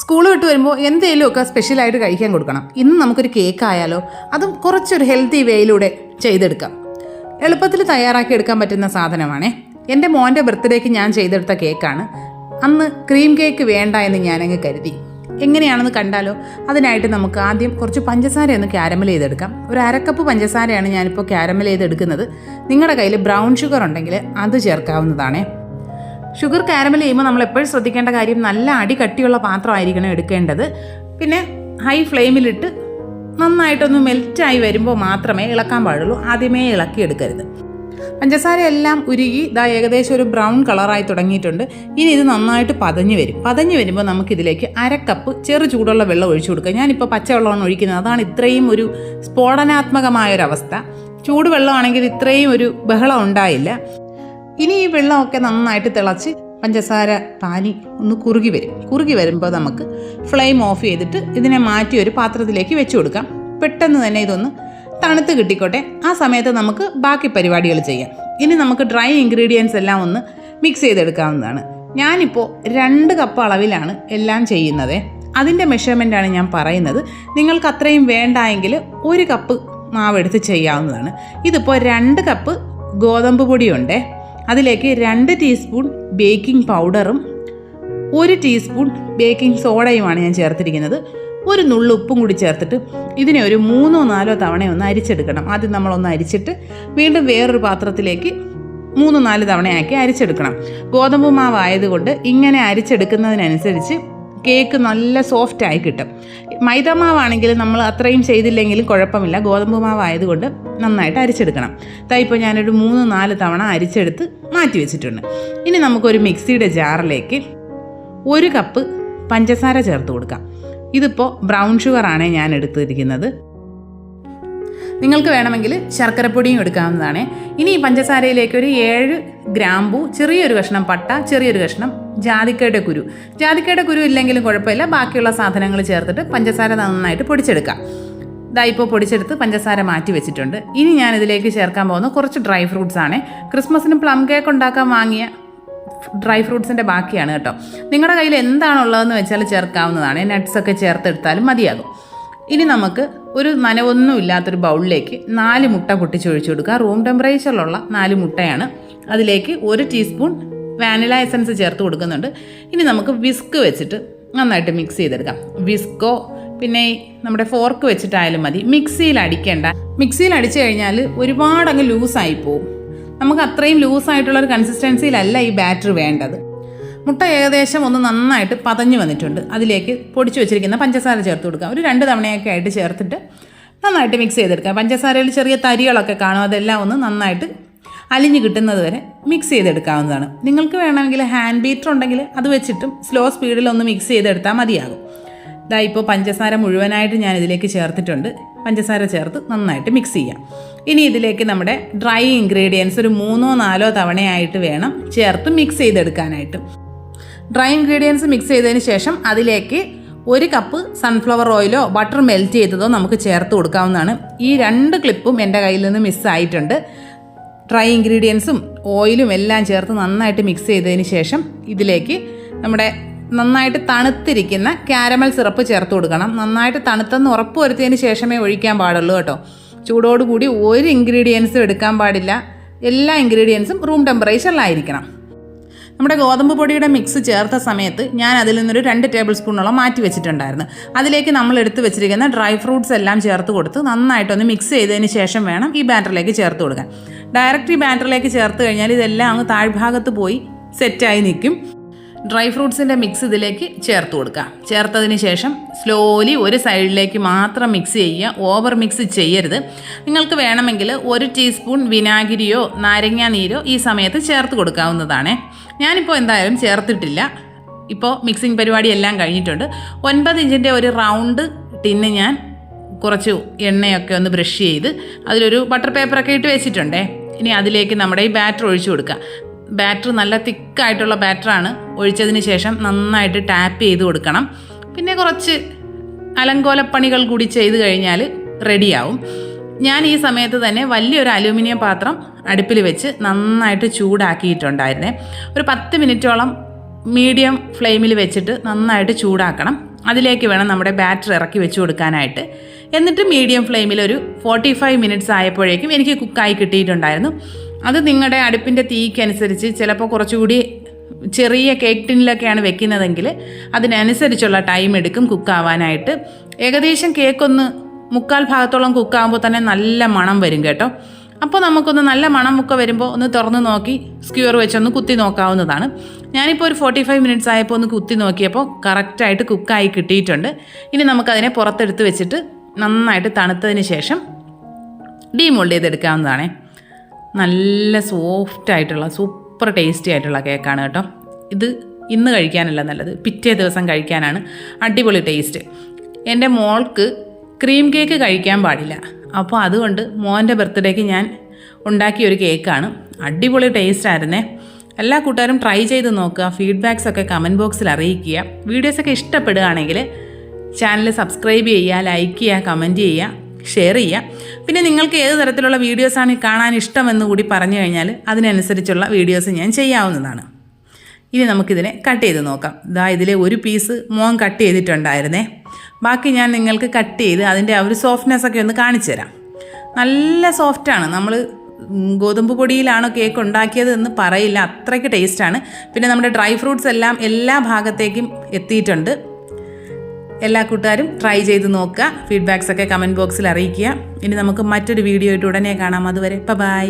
School വിട്ട് വരുമ്പോൾ എന്തെങ്കിലുമൊക്കെ സ്പെഷ്യലായിട്ട് കഴിക്കാൻ കൊടുക്കണം. ഇന്ന് നമുക്കൊരു കേക്ക് ആയാലോ, അതും കുറച്ചൊരു ഹെൽത്തി വേയിലൂടെ ചെയ്തെടുക്കാം. എളുപ്പത്തിൽ തയ്യാറാക്കി എടുക്കാൻ പറ്റുന്ന സാധനമാണേ. എൻ്റെ മോൻ്റെ ബർത്ത്ഡേക്ക് ഞാൻ ചെയ്തെടുത്ത കേക്കാണ്. അന്ന് ക്രീം കേക്ക് വേണ്ട എന്ന് ഞാനങ്ങ് കരുതി. എങ്ങനെയാണെന്ന് കണ്ടാലോ? അതിനായിട്ട് നമുക്ക് ആദ്യം കുറച്ച് പഞ്ചസാര ഒന്ന് ക്യാരമൽ ചെയ്തെടുക്കാം. ഒരു അരക്കപ്പ് പഞ്ചസാരയാണ് ഞാനിപ്പോൾ ക്യാരമൽ ചെയ്തെടുക്കുന്നത്. നിങ്ങളുടെ കയ്യിൽ ബ്രൗൺ ഷുഗർ ഉണ്ടെങ്കിൽ അത് ചേർക്കാവുന്നതാണേ. ഷുഗർ ക്യാരമൽ ചെയ്യുമ്പോൾ നമ്മൾ എപ്പോഴും ശ്രദ്ധിക്കേണ്ട കാര്യം നല്ല അടി കട്ടിയുള്ള പാത്രമായിരിക്കണം എടുക്കേണ്ടത്. പിന്നെ ഹൈ ഫ്ലെയിമിലിട്ട് നന്നായിട്ടൊന്ന് മെൽറ്റായി വരുമ്പോൾ മാത്രമേ ഇളക്കാൻ പാടുള്ളൂ. ആദ്യമേ ഇളക്കിയെടുക്കരുത്. പഞ്ചസാര എല്ലാം ഉരുകി ഏകദേശം ഒരു ബ്രൗൺ കളറായി തുടങ്ങിയിട്ടുണ്ട്. ഇനി ഇത് നന്നായിട്ട് പതഞ്ഞ് വരുമ്പോൾ നമുക്കിതിലേക്ക് അരക്കപ്പ് ചെറു ചൂടുള്ള വെള്ളം ഒഴിച്ചു കൊടുക്കുക. ഞാനിപ്പോൾ പച്ചവെള്ളമാണ് ഒഴിക്കുന്നത്. അതാണ് ഇത്രയും ഒരു സ്ഫോടനാത്മകമായൊരവസ്ഥ. ചൂടുവെള്ളമാണെങ്കിൽ ഇത്രയും ഒരു ബഹളം ഉണ്ടായില്ല. ഇനി ഈ വെള്ളമൊക്കെ നന്നായിട്ട് തിളച്ച് പഞ്ചസാര പാനി ഒന്ന് കുറുകി വരുമ്പോൾ നമുക്ക് ഫ്ലെയിം ഓഫ് ചെയ്തിട്ട് ഇതിനെ മാറ്റി ഒരു പാത്രത്തിലേക്ക് വെച്ച് കൊടുക്കാം. പെട്ടെന്ന് തന്നെ ഇതൊന്ന് തണുത്ത് കിട്ടിക്കോട്ടെ. ആ സമയത്ത് നമുക്ക് ബാക്കി പരിപാടികൾ ചെയ്യാം. ഇനി നമുക്ക് ഡ്രൈ ഇൻഗ്രീഡിയൻസ് എല്ലാം ഒന്ന് മിക്സ് ചെയ്തെടുക്കാവുന്നതാണ്. ഞാനിപ്പോൾ 2 കപ്പ് അളവിലാണ് എല്ലാം ചെയ്യുന്നത്. അതിൻ്റെ മെഷർമെൻറ്റാണ് ഞാൻ പറയുന്നത്. നിങ്ങൾക്ക് അത്രയും വേണ്ടായെങ്കിൽ 1 കപ്പ് മാവെടുത്ത് ചെയ്യാവുന്നതാണ്. ഇതിപ്പോൾ 2 കപ്പ് ഗോതമ്പ് പൊടിയുണ്ട്. അതിലേക്ക് 2 ടീസ്പൂൺ ബേക്കിംഗ് പൗഡറും 1 ടീസ്പൂൺ ബേക്കിംഗ് സോഡയുമാണ് ഞാൻ ചേർത്തിരിക്കുന്നത്. 1 നുള്ളു ഉപ്പും കൂടി ചേർത്തിട്ട് ഇതിനെ ഒരു 3-4 തവണ ഒന്ന് അരിച്ചെടുക്കണം. ആദ്യം നമ്മളൊന്ന് അരിച്ചിട്ട് വീണ്ടും വേറൊരു പാത്രത്തിലേക്ക് 3-4 തവണയാക്കി അരിച്ചെടുക്കണം. ഗോതമ്പ് മാവ് ആയതുകൊണ്ട് ഇങ്ങനെ അരിച്ചെടുക്കുന്നതിനനുസരിച്ച് കേക്ക് നല്ല സോഫ്റ്റായി കിട്ടും. മൈദമാവാണെങ്കിൽ നമ്മൾ അത്രയും ചെയ്തില്ലെങ്കിലും കുഴപ്പമില്ല. ഗോതമ്പ് മാവായതുകൊണ്ട് നന്നായിട്ട് അരിച്ചെടുക്കണം. ഇപ്പോൾ ഞാനൊരു 3-4 തവണ അരിച്ചെടുത്ത് മാറ്റി വെച്ചിട്ടുണ്ട്. ഇനി നമുക്കൊരു മിക്സിയുടെ ജാറിലേക്ക് 1 കപ്പ് പഞ്ചസാര ചേർത്ത് കൊടുക്കാം. ഇതിപ്പോൾ ബ്രൗൺ ഷുഗറാണ് ഞാൻ എടുത്തിരിക്കുന്നത്. നിങ്ങൾക്ക് വേണമെങ്കിൽ ശർക്കരപ്പൊടിയും എടുക്കാവുന്നതാണ്. ഇനി ഈ പഞ്ചസാരയിലേക്ക് ഒരു 7 ഗ്രാമ്പൂ, ചെറിയൊരു കഷ്ണം പട്ട, ചെറിയൊരു കഷ്ണം ജാതിക്കയുടെ കുരു ഇല്ലെങ്കിലും കുഴപ്പമില്ല. ബാക്കിയുള്ള സാധനങ്ങൾ ചേർത്തിട്ട് പഞ്ചസാര നന്നായിട്ട് പൊടിച്ചെടുക്കാം. ഇപ്പോൾ പൊടിച്ചെടുത്ത് പഞ്ചസാര മാറ്റി വെച്ചിട്ടുണ്ട്. ഇനി ഞാൻ ഇതിലേക്ക് ചേർക്കാൻ പോകുന്ന കുറച്ച് ഡ്രൈ ഫ്രൂട്ട്സ് ആണ്. ക്രിസ്മസിന് പ്ലം കേക്ക് ഉണ്ടാക്കാൻ വാങ്ങിയ ഡ്രൈ ഫ്രൂട്ട്സിൻ്റെ ബാക്കിയാണ് കേട്ടോ. നിങ്ങളുടെ കയ്യിൽ എന്താണുള്ളതെന്ന് വെച്ചാൽ ചേർക്കാവുന്നതാണ്. നട്ട്സൊക്കെ ചേർത്തെടുത്താലും മതിയാകും. ഇനി നമുക്ക് ഒരു നനവൊന്നും ഇല്ലാത്തൊരു ബൗളിലേക്ക് 4 മുട്ട പൊട്ടിച്ചൊഴിച്ചു കൊടുക്കുക. റൂം ടെമ്പറേച്ചറിലുള്ള 4 മുട്ടയാണ്. അതിലേക്ക് 1 ടീസ്പൂൺ വാനില എസൻസ് ചേർത്ത് കൊടുക്കുന്നുണ്ട്. ഇനി നമുക്ക് വിസ്ക് വെച്ചിട്ട് നന്നായിട്ട് മിക്സ് ചെയ്തെടുക്കാം. വിസ്കോ പിന്നെ നമ്മുടെ ഫോർക്ക് വെച്ചിട്ടായാലും മതി. മിക്സിയിൽ അടിക്കേണ്ട. മിക്സിയിൽ അടിച്ചു കഴിഞ്ഞാൽ ഒരുപാട് അങ്ങ് ലൂസായി പോവും. നമുക്ക് അത്രയും ലൂസായിട്ടുള്ളൊരു കൺസിസ്റ്റൻസിയിലല്ല ഈ ബാറ്റർ വേണ്ടത്. മുട്ട ഏകദേശം ഒന്ന് നന്നായിട്ട് പതഞ്ഞ് വന്നിട്ടുണ്ട്. അതിലേക്ക് പൊടിച്ചു വെച്ചിരിക്കുന്ന പഞ്ചസാര ചേർത്ത് കൊടുക്കാം. ഒരു 2 തവണയൊക്കെ ആയിട്ട് ചേർത്തിട്ട് നന്നായിട്ട് മിക്സ് ചെയ്തെടുക്കാം. പഞ്ചസാരയിൽ ചെറിയ തരികളൊക്കെ കാണും. അതെല്ലാം ഒന്ന് നന്നായിട്ട് അലിഞ്ഞ് കിട്ടുന്നത് വരെ മിക്സ് ചെയ്തെടുക്കാവുന്നതാണ്. നിങ്ങൾക്ക് വേണമെങ്കിൽ ഹാൻഡ് ബീറ്റർ ഉണ്ടെങ്കിൽ അത് വെച്ചിട്ടും സ്ലോ സ്പീഡിലൊന്ന് മിക്സ് ചെയ്തെടുത്താൽ മതിയാകും. ഇപ്പോൾ പഞ്ചസാര മുഴുവനായിട്ട് ഞാൻ ഇതിലേക്ക് ചേർത്തിട്ടുണ്ട്. പഞ്ചസാര ചേർത്ത് നന്നായിട്ട് മിക്സ് ചെയ്യാം. ഇനി ഇതിലേക്ക് നമ്മുടെ ഡ്രൈ ഇൻഗ്രീഡിയൻസ് ഒരു 3-4 തവണയായിട്ട് വേണം ചേർത്ത് മിക്സ് ചെയ്തെടുക്കാനായിട്ട്. ഡ്രൈ ഇൻഗ്രീഡിയൻസ് മിക്സ് ചെയ്തതിന് ശേഷം അതിലേക്ക് 1 കപ്പ് സൺഫ്ലവർ ഓയിലോ ബട്ടർ മെൽറ്റ് ചെയ്തതോ നമുക്ക് ചേർത്ത് കൊടുക്കാവുന്നതാണ്. ഈ 2 ക്ലിപ്പും എൻ്റെ കയ്യിൽ നിന്ന് മിസ്സായിട്ടുണ്ട്. ഡ്രൈ ഇൻഗ്രീഡിയൻസും ഓയിലും എല്ലാം ചേർത്ത് നന്നായിട്ട് മിക്സ് ചെയ്തതിന് ശേഷം ഇതിലേക്ക് നമ്മുടെ നന്നായിട്ട് തണുത്തിരിക്കുന്ന ക്യാരമൽ സിറപ്പ് ചേർത്ത് കൊടുക്കണം. നന്നായിട്ട് തണുത്തെന്ന് ഉറപ്പ് വരുത്തിയതിന് ശേഷമേ ഒഴിക്കാൻ പാടുള്ളൂ കേട്ടോ. ചൂടോടുകൂടി ഒരു ഇൻഗ്രീഡിയൻസും എടുക്കാൻ പാടില്ല. എല്ലാ ഇൻഗ്രീഡിയൻസും റൂം ടെമ്പറേച്ചറിലായിരിക്കണം. നമ്മുടെ ഗോതമ്പ് പൊടിയുടെ മിക്സ് ചേർത്ത സമയത്ത് ഞാൻ അതിൽ നിന്നൊരു 2 ടേബിൾ സ്പൂണോളം മാറ്റി വെച്ചിട്ടുണ്ടായിരുന്നു. അതിലേക്ക് നമ്മൾ എടുത്ത് വെച്ചിരിക്കുന്ന ഡ്രൈ ഫ്രൂട്ട്സ് എല്ലാം ചേർത്ത് കൊടുത്ത് നന്നായിട്ടൊന്ന് മിക്സ് ചെയ്തതിന് ശേഷം വേണം ഈ ബാറ്ററിലേക്ക് ചേർത്ത് കൊടുക്കാൻ. ഡയറക്റ്റ് ഈ ബാറ്ററിലേക്ക് ചേർത്ത് കഴിഞ്ഞാൽ ഇതെല്ലാം അങ്ങ് താഴ്ഭാഗത്ത് പോയി സെറ്റായി നിൽക്കും. ഡ്രൈ ഫ്രൂട്ട്സിൻ്റെ മിക്സ് ഇതിലേക്ക് ചേർത്ത് കൊടുക്കുക. ചേർത്തതിന് ശേഷം സ്ലോലി ഒരു സൈഡിലേക്ക് മാത്രം മിക്സ് ചെയ്യുക. ഓവർ മിക്സ് ചെയ്യരുത്. നിങ്ങൾക്ക് വേണമെങ്കിൽ 1 ടീസ്പൂൺ വിനാഗിരിയോ നാരങ്ങാ നീരോ ഈ സമയത്ത് ചേർത്ത് കൊടുക്കാവുന്നതാണ്. ഞാനിപ്പോൾ എന്തായാലും ചേർത്തിട്ടില്ല. ഇപ്പോൾ മിക്സിംഗ് പരിപാടി എല്ലാം കഴിഞ്ഞിട്ടുണ്ട്. 9 ഇഞ്ചിൻ്റെ ഒരു റൗണ്ട് ടിന്ന് ഞാൻ കുറച്ച് എണ്ണയൊക്കെ ഒന്ന് ബ്രഷ് ചെയ്ത് അതിലൊരു ബട്ടർ പേപ്പറൊക്കെ ഇട്ട് വെച്ചിട്ടുണ്ടേ. ഇനി അതിലേക്ക് നമ്മുടെ ഈ ബാറ്റർ ഒഴിച്ചു കൊടുക്കുക. ബാറ്റർ നല്ല തിക്കായിട്ടുള്ള ബാറ്ററാണ്. ഒഴിച്ചതിന് ശേഷം നന്നായിട്ട് ടാപ്പ് ചെയ്ത് കൊടുക്കണം. പിന്നെ കുറച്ച് അലങ്കോലപ്പണികൾ കൂടി ചെയ്ത് കഴിഞ്ഞാൽ റെഡിയാവും. ഞാൻ ഈ സമയത്ത് തന്നെ വലിയൊരു അലൂമിനിയം പാത്രം അടുപ്പിൽ വെച്ച് നന്നായിട്ട് ചൂടാക്കിയിട്ടുണ്ടായിരുന്നേ. ഒരു 10 മിനിറ്റോളം മീഡിയം ഫ്ലെയിമിൽ വെച്ചിട്ട് നന്നായിട്ട് ചൂടാക്കണം. അതിലേക്ക് വേണം നമ്മുടെ ബാറ്റർ ഇറക്കി വെച്ച് കൊടുക്കാനായിട്ട്. എന്നിട്ട് മീഡിയം ഫ്ലെയിമിൽ ഒരു 45 മിനിറ്റ്സ് ആയപ്പോഴേക്കും എനിക്ക് കുക്കായി കിട്ടിയിട്ടുണ്ടായിരുന്നു. അത് നിങ്ങളുടെ അടുപ്പിൻ്റെ തീക്കനുസരിച്ച് ചിലപ്പോൾ കുറച്ചുകൂടി ചെറിയ കേക്ക് ടിന്നിലൊക്കെയാണ് വെക്കുന്നതെങ്കിൽ അതിനനുസരിച്ചുള്ള ടൈം എടുക്കും കുക്കാവാനായിട്ട്. ഏകദേശം കേക്കൊന്ന് 3/4 ഭാഗത്തോളം കുക്കാകുമ്പോൾ തന്നെ നല്ല മണം വരും കേട്ടോ. അപ്പോൾ നമുക്കൊന്ന് നല്ല മണമൊക്കെ വരുമ്പോൾ ഒന്ന് തുറന്ന് നോക്കി സ്ക്യൂർ വെച്ചൊന്ന് കുത്തി നോക്കാവുന്നതാണ്. ഞാനിപ്പോൾ ഒരു 45 മിനിറ്റ്സ് ആയപ്പോൾ ഒന്ന് കുത്തി നോക്കിയപ്പോൾ കറക്റ്റായിട്ട് കുക്കായി കിട്ടിയിട്ടുണ്ട്. ഇനി നമുക്കതിനെ പുറത്തെടുത്ത് വെച്ചിട്ട് നന്നായിട്ട് തണുത്തതിന് ശേഷം ഡീമോൾഡ് ചെയ്തെടുക്കാവുന്നതാണ്. നല്ല സോഫ്റ്റായിട്ടുള്ള സൂപ്പർ ടേസ്റ്റി ആയിട്ടുള്ള കേക്കാണ് കേട്ടോ. ഇത് ഇന്ന് കഴിക്കാനല്ല നല്ലത്, പിറ്റേ ദിവസം കഴിക്കാനാണ് അടിപൊളി ടേസ്റ്റ്. എൻ്റെ മോൾക്ക് ക്രീം കേക്ക് കഴിക്കാൻ പാടില്ല. അപ്പോൾ അതുകൊണ്ട് മോൻ്റെ ബർത്ത്ഡേക്ക് ഞാൻ ഉണ്ടാക്കിയൊരു കേക്കാണ്. അടിപൊളി ടേസ്റ്റ് ആയിരുന്നേ. എല്ലാ കൂട്ടുകാരും ട്രൈ ചെയ്ത് നോക്കുക. ഫീഡ്ബാക്സൊക്കെ കമൻറ്റ് ബോക്സിൽ അറിയിക്കുക. വീഡിയോസൊക്കെ ഇഷ്ടപ്പെടുകയാണെങ്കിൽ ചാനൽ സബ്സ്ക്രൈബ് ചെയ്യുക, ലൈക്ക് ചെയ്യുക, കമൻറ്റ് ചെയ്യുക, ഷെയർ ചെയ്യുക. പിന്നെ നിങ്ങൾക്ക് ഏത് തരത്തിലുള്ള വീഡിയോസാണ് കാണാൻ ഇഷ്ടമെന്ന് കൂടി പറഞ്ഞു കഴിഞ്ഞാൽ അതിനനുസരിച്ചുള്ള വീഡിയോസ് ഞാൻ ചെയ്യാവുന്നതാണ്. ഇനി നമുക്കിതിനെ കട്ട് ചെയ്ത് നോക്കാം. ഇതിലെ ഒരു പീസ് മോൻ കട്ട് ചെയ്തിട്ടുണ്ടായിരുന്നേ. ബാക്കി ഞാൻ നിങ്ങൾക്ക് കട്ട് ചെയ്ത് അതിൻ്റെ ആ ഒരു സോഫ്റ്റ്നെസ്സൊക്കെ ഒന്ന് കാണിച്ചു തരാം. നല്ല സോഫ്റ്റാണ്. നമ്മൾ ഗോതമ്പ് പൊടിയിലാണോ കേക്ക് ഉണ്ടാക്കിയത് എന്ന് പറയില്ല, അത്രയ്ക്ക് ടേസ്റ്റാണ്. പിന്നെ നമ്മുടെ ഡ്രൈ ഫ്രൂട്ട്സ് എല്ലാം എല്ലാ ഭാഗത്തേക്കും എത്തിയിട്ടുണ്ട്. എല്ലാ കൂട്ടുകാരും ട്രൈ ചെയ്ത് നോക്കുക. ഫീഡ്ബാക്സൊക്കെ കമൻറ്റ് ബോക്സിൽ അറിയിക്കുക. ഇനി നമുക്ക് മറ്റൊരു വീഡിയോ ആയിട്ട് ഉടനെ കാണാം. അതുവരെ ബൈ.